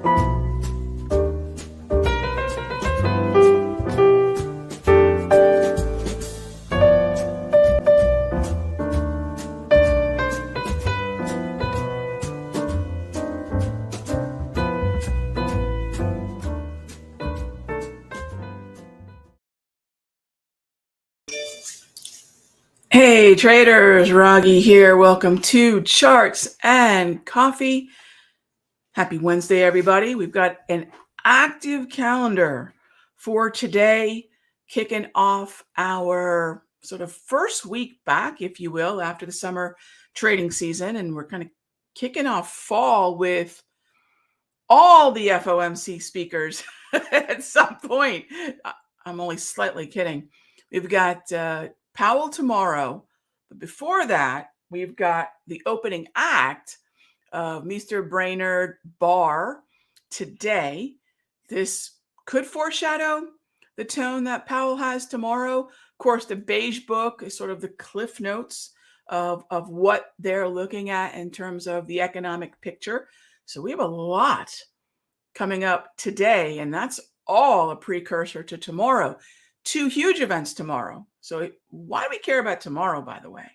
Hey traders, Raghee here. Welcome to Charts and Coffee. Happy Wednesday, everybody. We've got an active calendar for today, kicking off our sort of first week back, if you will, after the summer trading season. And we're kind of kicking off fall with all the FOMC speakers at some point. I'm only slightly kidding. We've got Powell tomorrow, but before that, we've got the opening act of Mr. Brainerd Barr today. This could foreshadow the tone that Powell has tomorrow. Of course, the beige book is sort of the cliff notes of what they're looking at in terms of the economic picture. So we have a lot coming up today, and that's all a precursor to tomorrow. Two huge events tomorrow. So why do we care about tomorrow, by the way?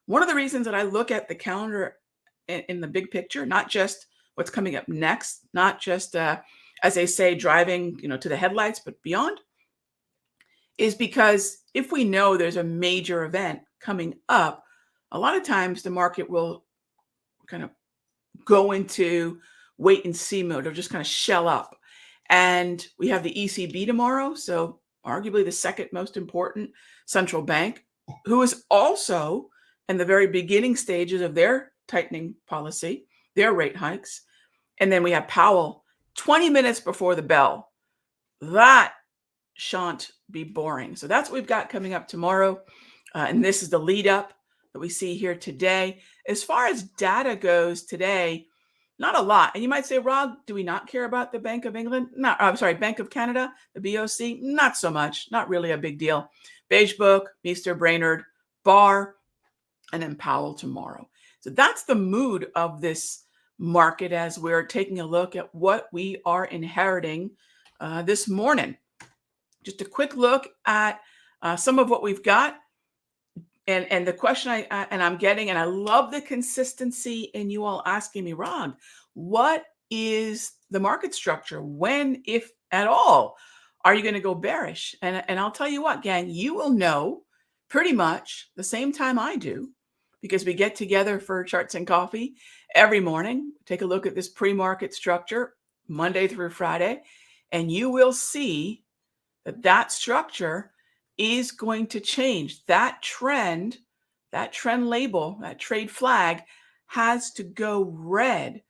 One of the reasons that I look at the calendar in the big picture, not just what's coming up next, not just, as they say, driving to the headlights, but beyond, is because if we know there's a major event coming up, a lot of times the market will kind of go into wait and see mode, or just kind of shell up. And we have the ECB tomorrow, so arguably the second most important central bank, who is also in the very beginning stages of their tightening policy, their rate hikes. And then we have Powell 20 minutes before the bell. That shan't be boring. So that's what we've got coming up tomorrow. And this is the lead up that we see here today. As far as data goes today, not a lot. And you might say, Rob, do we not care about the Bank of England? No, I'm sorry, Bank of Canada, the BOC? Not so much. Not really a big deal. Beige book, Mr. Brainerd, Barr, and then Powell tomorrow. So that's the mood of this market as we're taking a look at what we are inheriting this morning. Just a quick look at some of what we've got. And the question I'm getting, and I love the consistency in you all asking me, Ron, what is the market structure? When, if at all, are you going to go bearish? And I'll tell you what, gang, you will know pretty much the same time I do, because we get together for Charts and Coffee every morning, take a look at this pre-market structure Monday through Friday, and you will see that structure is going to change. That trend label, that trade flag has to go red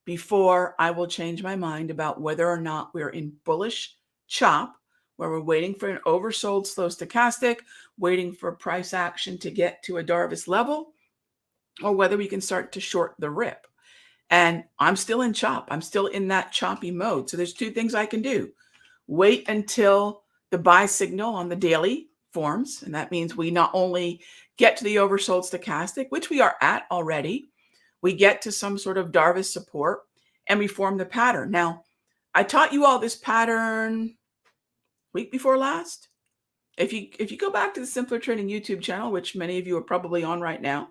before I will change my mind about whether or not we're in bullish chop, where we're waiting for an oversold slow stochastic, waiting for price action to get to a Darvis level, or whether we can start to short the rip. And I'm still in chop. I'm still in that choppy mode. So there's two things I can do. Wait until the buy signal on the daily forms. And that means we not only get to the oversold stochastic, which we are at already, we get to some sort of Darvis support, and we form the pattern. Now, I taught you all this pattern week before last. If you go back to the Simpler Trading YouTube channel, which many of you are probably on right now,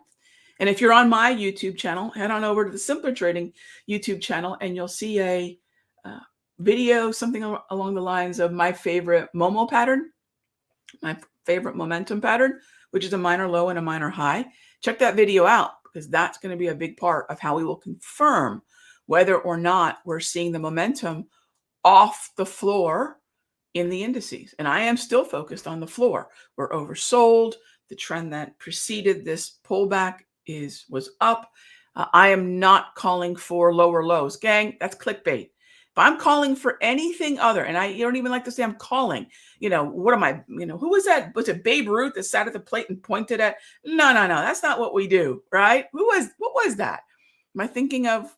and if you're on my YouTube channel, head on over to the Simpler Trading YouTube channel, and you'll see a video, something along the lines of my favorite Momo pattern, my favorite momentum pattern, which is a minor low and a minor high. Check that video out, because that's going to be a big part of how we will confirm whether or not we're seeing the momentum off the floor in the indices. And I am still focused on the floor. We're oversold. The trend that preceded this pullback was up. I am not calling for lower lows. Gang, that's clickbait. If I'm calling for anything other, and I don't even like to say I'm calling, what am I, who was that? Was it Babe Ruth that sat at the plate and pointed at? No, that's not what we do, right? What was that? What am I thinking of?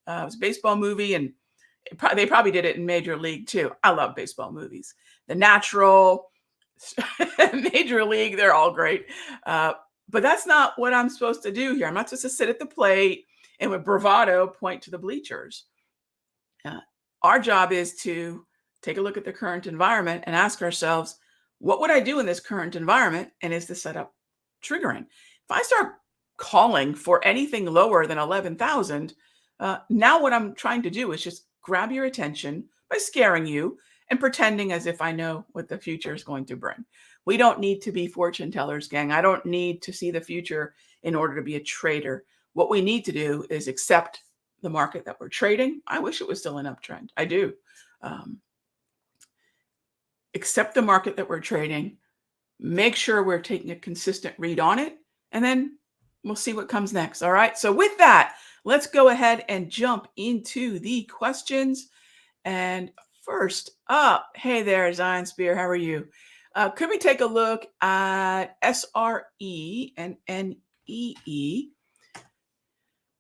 It was a baseball movie, and they probably did it in Major League too. I love baseball movies. The Natural, Major League, they're all great. But that's not what I'm supposed to do here. I'm not supposed to sit at the plate and with bravado point to the bleachers. Uh, our job is to take a look at the current environment and ask ourselves, what would I do in this current environment? And is the setup triggering? If I start calling for anything lower than 11,000, now what I'm trying to do is just grab your attention by scaring you and pretending as if I know what the future is going to bring. We don't need to be fortune tellers, gang. I don't need to see the future in order to be a trader. What we need to do is accept the market that we're trading. I wish it was still an uptrend. I do. Accept the market that we're trading, make sure we're taking a consistent read on it, and then we'll see what comes next. All right. So with that, let's go ahead and jump into the questions. And first up, hey there, Zion Spear. How are you? Could we take a look at SRE and NEE,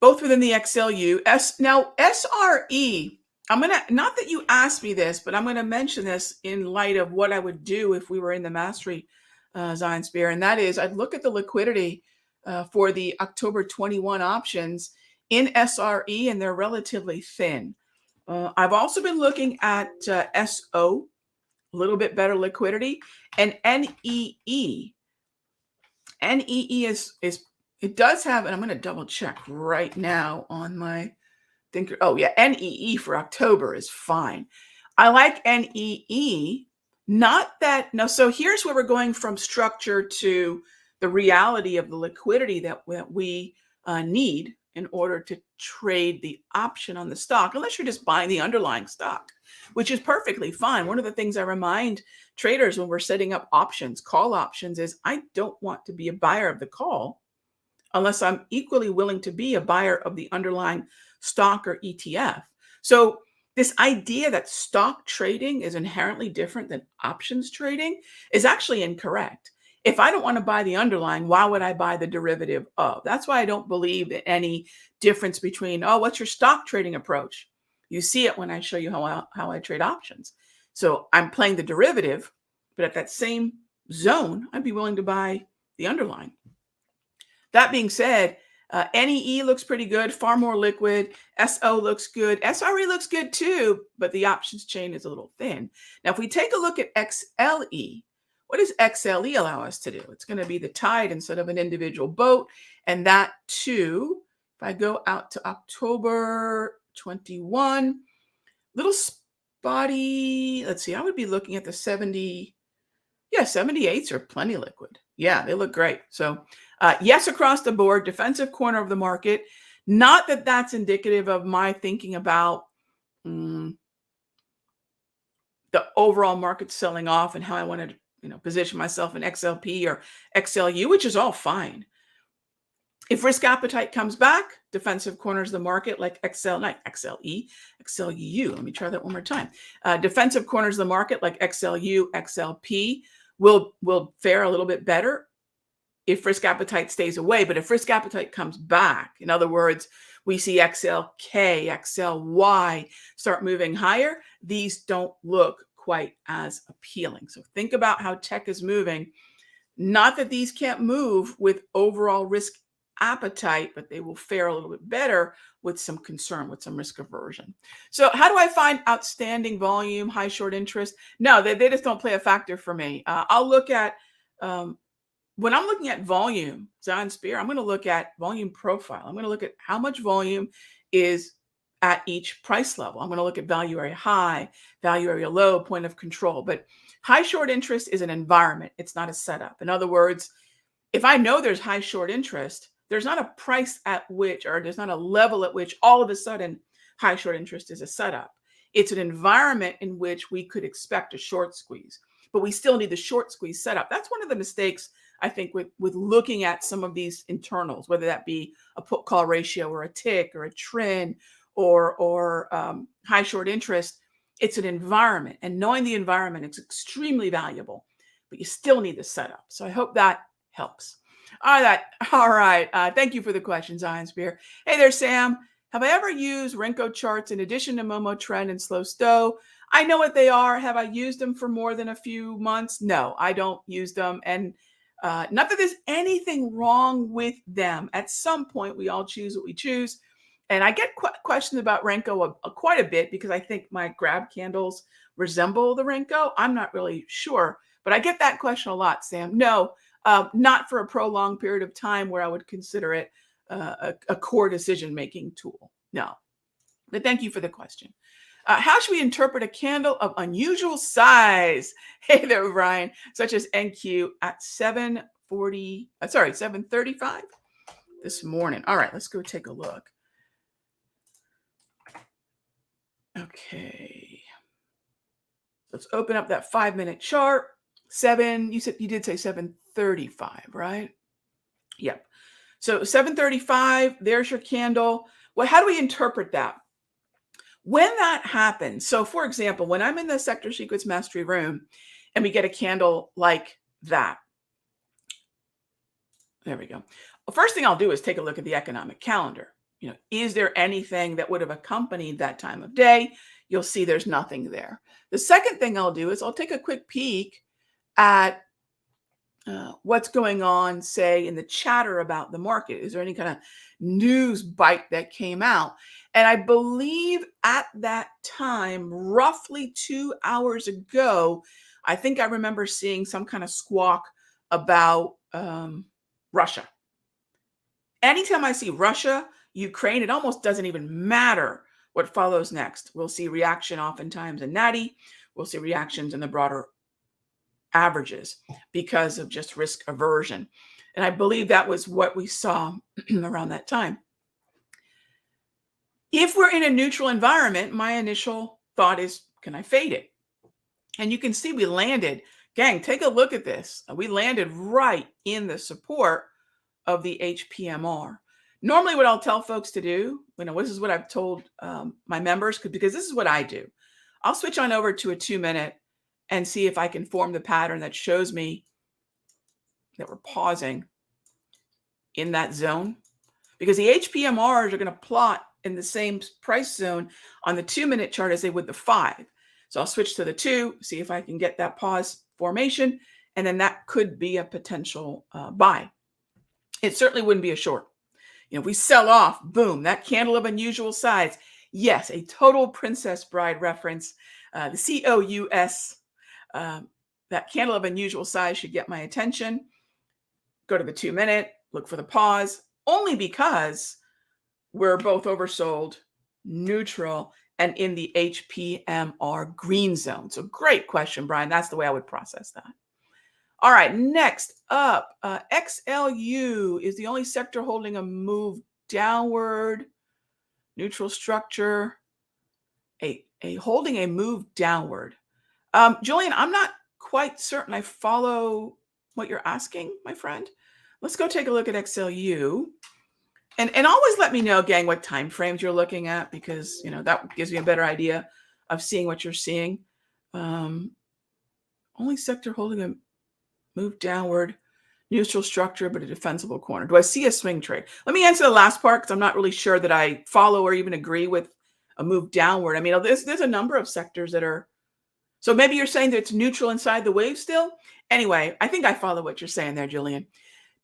both within the XLU? Now, SRE, I'm going to, not that you asked me this, but I'm going to mention this in light of what I would do if we were in the mastery, Zion Spear. And that is, I'd look at the liquidity for the October 21 options in SRE, and they're relatively thin. I've also been looking at SO, a little bit better liquidity, and NEE. NEE is it does have, and I'm going to double check right now on my thinker. Oh yeah, NEE for October is fine. I like NEE. Not that, no, so here's where we're going from structure to the reality of the liquidity that we need in order to trade the option on the stock, unless you're just buying the underlying stock, which is perfectly fine. One of the things I remind traders when we're setting up options, call options, is I don't want to be a buyer of the call unless I'm equally willing to be a buyer of the underlying stock or ETF. So this idea that stock trading is inherently different than options trading is actually incorrect. If I don't want to buy the underlying, why would I buy the derivative of? That's why I don't believe in any difference between, oh, what's your stock trading approach? You see it when I show you how I trade options. So I'm playing the derivative, but at that same zone, I'd be willing to buy the underlying. That being said, NEE looks pretty good, far more liquid. SO looks good. SRE looks good too, but the options chain is a little thin. Now, if we take a look at XLE, what does XLE allow us to do? It's going to be the tide instead of an individual boat. And that too, if I go out to October 21, little spotty, let's see, I would be looking at the 70. Yeah, 78s are plenty liquid. Yeah, they look great. So yes, across the board, defensive corner of the market. Not that that's indicative of my thinking about the overall market selling off and how I want to position myself in XLP or XLU, which is all fine. If risk appetite comes back, defensive corners of the market like XLE, XLU. Let me try that one more time. Defensive corners of the market like XLU, XLP will fare a little bit better if risk appetite stays away. But if risk appetite comes back, in other words, we see XLK, XLY start moving higher, these don't look quite as appealing. So think about how tech is moving. Not that these can't move with overall risk appetite, but they will fare a little bit better with some concern, with some risk aversion. So how do I find outstanding volume, high short interest? No, they just don't play a factor for me. I'll look at, when I'm looking at volume, Zion Spear, I'm going to look at volume profile. I'm going to look at how much volume is at each price level. I'm going to look at value area high, value area low, point of control. But high short interest is an environment. It's not a setup. In other words, if I know there's high short interest, there's not a price at which, or there's not a level at which all of a sudden high short interest is a setup. It's an environment in which we could expect a short squeeze, but we still need the short squeeze setup. That's one of the mistakes, I think, with looking at some of these internals, whether that be a put call ratio or a tick or a trend or high short interest. It's an environment, and knowing the environment is extremely valuable, but you still need the setup. So I hope that helps. All right. Thank you for the question, Zion Spear. Hey there, Sam. Have I ever used Renko charts in addition to Momo Trend and Slow Stow? I know what they are. Have I used them for more than a few months? No, I don't use them. And not that there's anything wrong with them. At some point, we all choose what we choose. And I get questions about Renko quite a bit because I think my grab candles resemble the Renko. I'm not really sure, but I get that question a lot, Sam. No, not for a prolonged period of time where I would consider it a core decision-making tool. No, but thank you for the question. How should we interpret a candle of unusual size? Hey there, Brian, such as NQ at 7:35 this morning. All right, let's go take a look. Okay. Let's open up that 5-minute chart. You did say 7:35, right? Yep. So 7:35, there's your candle. Well, how do we interpret that? When that happens, so for example, when I'm in the Sector Secrets Mastery room and we get a candle like that, there we go. First thing I'll do is take a look at the economic calendar. Is there anything that would have accompanied that time of day? You'll see there's nothing there. The second thing I'll do is I'll take a quick peek at what's going on, say, in the chatter about the market. Is there any kind of news bite that came out? And I believe at that time, roughly 2 hours ago, I think I remember seeing some kind of squawk about Russia. Anytime I see Russia, Ukraine, it almost doesn't even matter what follows next. We'll see reaction oftentimes in Natty. We'll see reactions in the broader averages because of just risk aversion. And I believe that was what we saw around that time. If we're in a neutral environment, my initial thought is, can I fade it? And you can see we landed. Gang, take a look at this. We landed right in the support of the HPMR. Normally what I'll tell folks to do, this is what I've told my members, because this is what I do. I'll switch on over to a 2-minute and see if I can form the pattern that shows me that we're pausing in that zone, because the HPMRs are going to plot in the same price zone on the 2-minute chart as they would the 5. So I'll switch to the 2, see if I can get that pause formation, and then that could be a potential buy. It certainly wouldn't be a short. If we sell off, boom, that candle of unusual size. Yes, a total Princess Bride reference. The COUS, that candle of unusual size should get my attention. Go to the 2-minute, look for the pause, only because we're both oversold, neutral, and in the HPMR green zone. So great question, Brian. That's the way I would process that. All right, next up, XLU is the only sector holding a move downward, neutral structure, a holding a move downward. Julian, I'm not quite certain I follow what you're asking, my friend. Let's go take a look at XLU. And always let me know, gang, what time frames you're looking at, because that gives me a better idea of seeing what you're seeing. Only sector holding a move downward, neutral structure, but a defensible corner. Do I see a swing trade? Let me answer the last part, because I'm not really sure that I follow or even agree with a move downward. I mean, there's a number of sectors that are. So maybe you're saying that it's neutral inside the wave still. Anyway, I think I follow what you're saying there, Julian.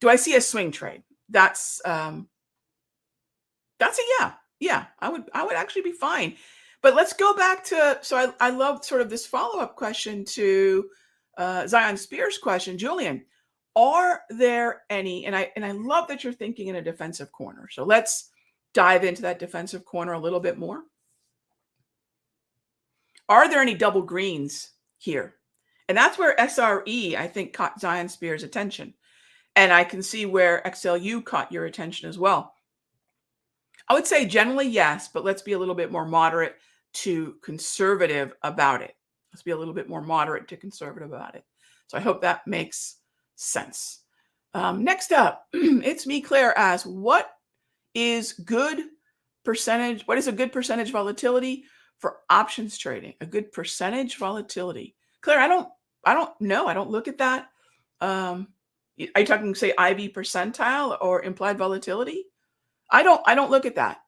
Do I see a swing trade? That's a yeah. Yeah, I would actually be fine. But let's go back to, so I love sort of this follow-up question to Zion Spears' question. Julian, are there any, and I love that you're thinking in a defensive corner. So let's dive into that defensive corner a little bit more. Are there any double greens here? And that's where SRE, I think, caught Zion Spears' attention. And I can see where XLU caught your attention as well. I would say generally yes, but let's be a little bit more moderate to conservative about it. Let's be a little bit more moderate to conservative about it. So I hope that makes sense. Next up, it's me, Claire, asks, what is a good percentage volatility for options trading? A good percentage volatility. Claire, I don't know. I don't look at that. Are you talking, say, IV percentile or implied volatility? I don't look at that.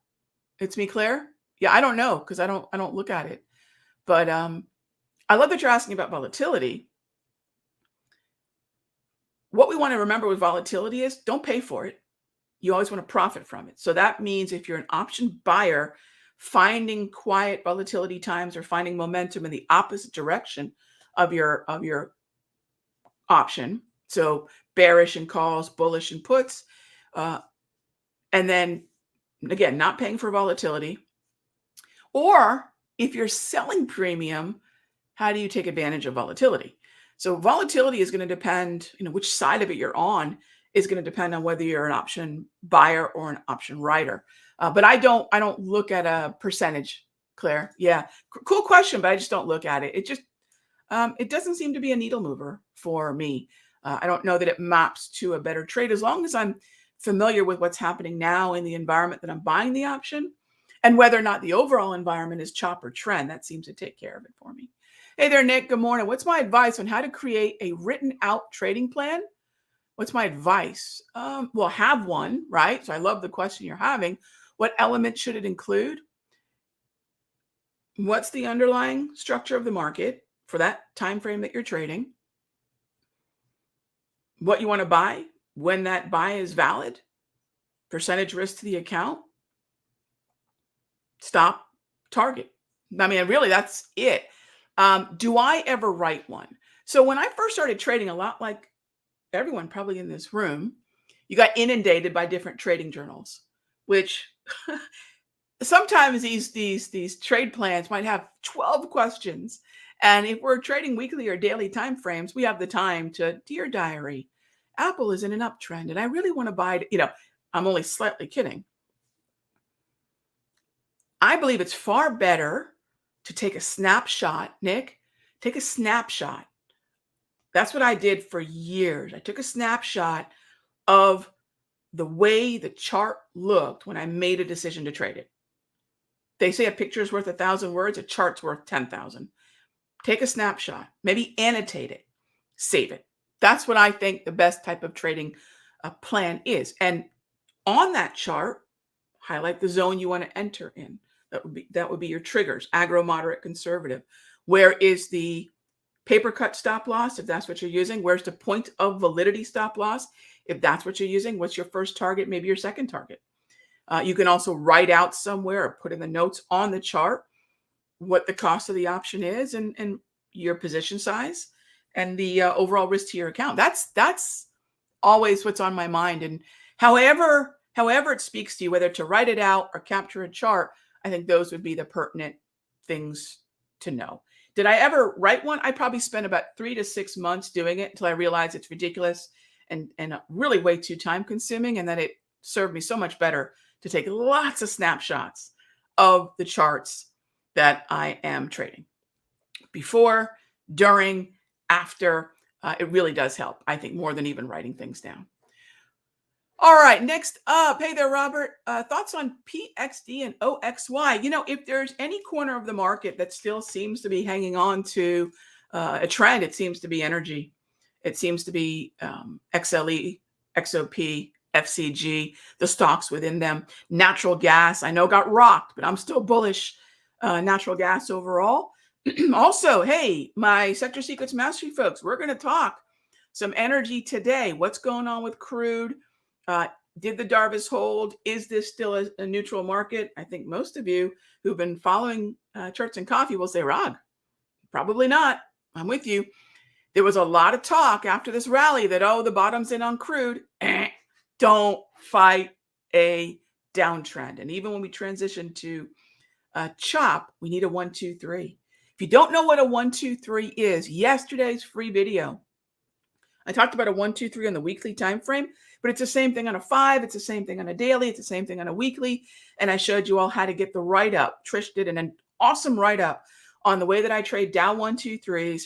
It's me, Claire. Yeah, I don't know, because I don't look at it. But I love that you're asking about volatility. What we want to remember with volatility is don't pay for it. you always want to profit from it. So that means if you're an option buyer, finding quiet volatility times or finding momentum in the opposite direction of your option. So bearish in calls, bullish in puts, and then again, not paying for volatility. Or if you're selling premium, how do you take advantage of volatility? So volatility is going to depend, which side of it you're on is going to depend on whether you're an option buyer or an option writer. But I don't look at a percentage, Claire. Yeah, cool question, but I just don't look at it. It doesn't seem to be a needle mover for me. I don't know that it maps to a better trade as long as I'm familiar with what's happening now in the environment that I'm buying the option and whether or not the overall environment is chop or trend. That seems to take care of it for me. Hey there, Nick. Good morning. What's my advice on how to create a written out trading plan? What's my advice? Well, have one, right? So I love the question you're having. What element should it include? What's the underlying structure of the market for that time frame that you're trading? What you want to buy, when that buy is valid, percentage risk to the account, stop, target. I mean, really, that's it. Do I ever write one? So when I first started trading, a lot like everyone probably in this room, you got inundated by different trading journals, which sometimes these trade plans might have 12 questions. And if we're trading weekly or daily time frames, we have the time to, dear diary, Apple is in an uptrend and I really want to buy it. I'm only slightly kidding. I believe it's far better to take a snapshot, Nick. Take a snapshot. That's what I did for years. I took a snapshot of the way the chart looked when I made a decision to trade it. They say a picture is worth 1,000 words, a chart's worth 10,000. Take a snapshot, maybe annotate it, save it. That's what I think the best type of trading plan is. And on that chart, highlight the zone you want to enter in. That would be your triggers, aggro, moderate, conservative. Where is the paper cut stop loss, if that's what you're using? Where's the point of validity stop loss, if that's what you're using? What's your first target, maybe your second target? You can also write out somewhere or put in the notes on the chart what the cost of the option is and your position size and the overall risk to your account. That's always what's on my mind. And however it speaks to you, whether to write it out or capture a chart, I think those would be the pertinent things to know. Did I ever write one? I probably spent about 3 to 6 months doing it until I realized it's ridiculous and really way too time consuming, and that it served me so much better to take lots of snapshots of the charts that I am trading. Before, during, after, it really does help, I think, more than even writing things down. All right, next up. Hey there, Robert. Thoughts on PXD and OXY? If there's any corner of the market that still seems to be hanging on to a trend, it seems to be energy. It seems to be XLE, XOP, FCG, the stocks within them. Natural gas, I know, got rocked, but I'm still bullish natural gas overall. Also, hey, my Sector Secrets Mastery folks, we're going to talk some energy today. What's going on with crude? Did the Darvis hold? Is this still a neutral market? I think most of you who've been following Charts and Coffee will say, Rog, probably not. I'm with you. There was a lot of talk after this rally that, the bottom's in on crude. Don't fight a downtrend. And even when we transition to chop, we need a 1, 2, 3. If you don't know what a 1, 2, 3 is, yesterday's free video, I talked about a 1, 2, 3 on the weekly time frame, but it's the same thing on a 5. It's the same thing on a daily. It's the same thing on a weekly. And I showed you all how to get the write-up. Trish did an awesome write-up on the way that I trade down 1, 2, 3s,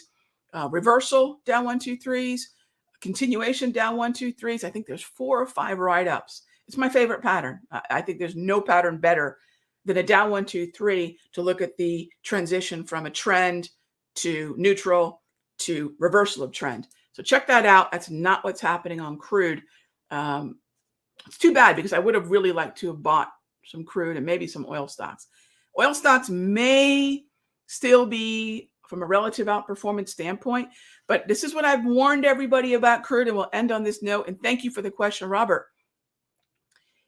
reversal down 1, 2, 3s, continuation down 1, 2, 3s. I think there's 4 or 5 write-ups. It's my favorite pattern. I think there's no pattern better than a down 1, 2, 3 to look at the transition from a trend to neutral to reversal of trend. So check that out. That's not what's happening on crude. It's too bad because I would have really liked to have bought some crude and maybe some oil stocks. Oil stocks may still be from a relative outperformance standpoint, but this is what I've warned everybody about crude, and we'll end on this note. And thank you for the question, Robert.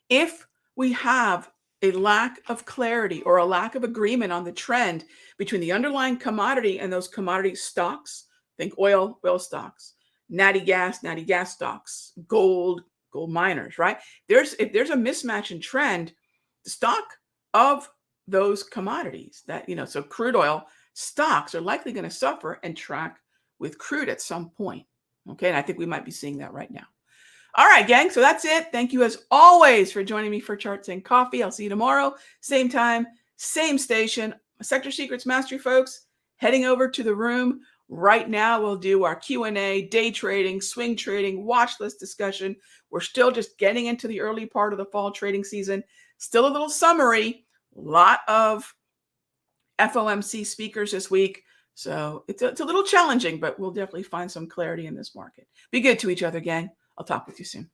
If we have a lack of clarity or a lack of agreement on the trend between the underlying commodity and those commodity stocks, think oil stocks, natty gas stocks, gold miners, right? If there's a mismatch in trend, the stock of those commodities so crude oil stocks are likely going to suffer and track with crude at some point. Okay. And I think we might be seeing that right now. All right, gang. So that's it. Thank you as always for joining me for Charts and Coffee. I'll see you tomorrow. Same time, same station. Sector Secrets Mastery folks, heading over to the room right now. We'll do our Q&A, day trading, swing trading, watch list discussion. We're still just getting into the early part of the fall trading season. Still a little summary. A lot of FOMC speakers this week. So it's a little challenging, but we'll definitely find some clarity in this market. Be good to each other, gang. I'll talk with you soon.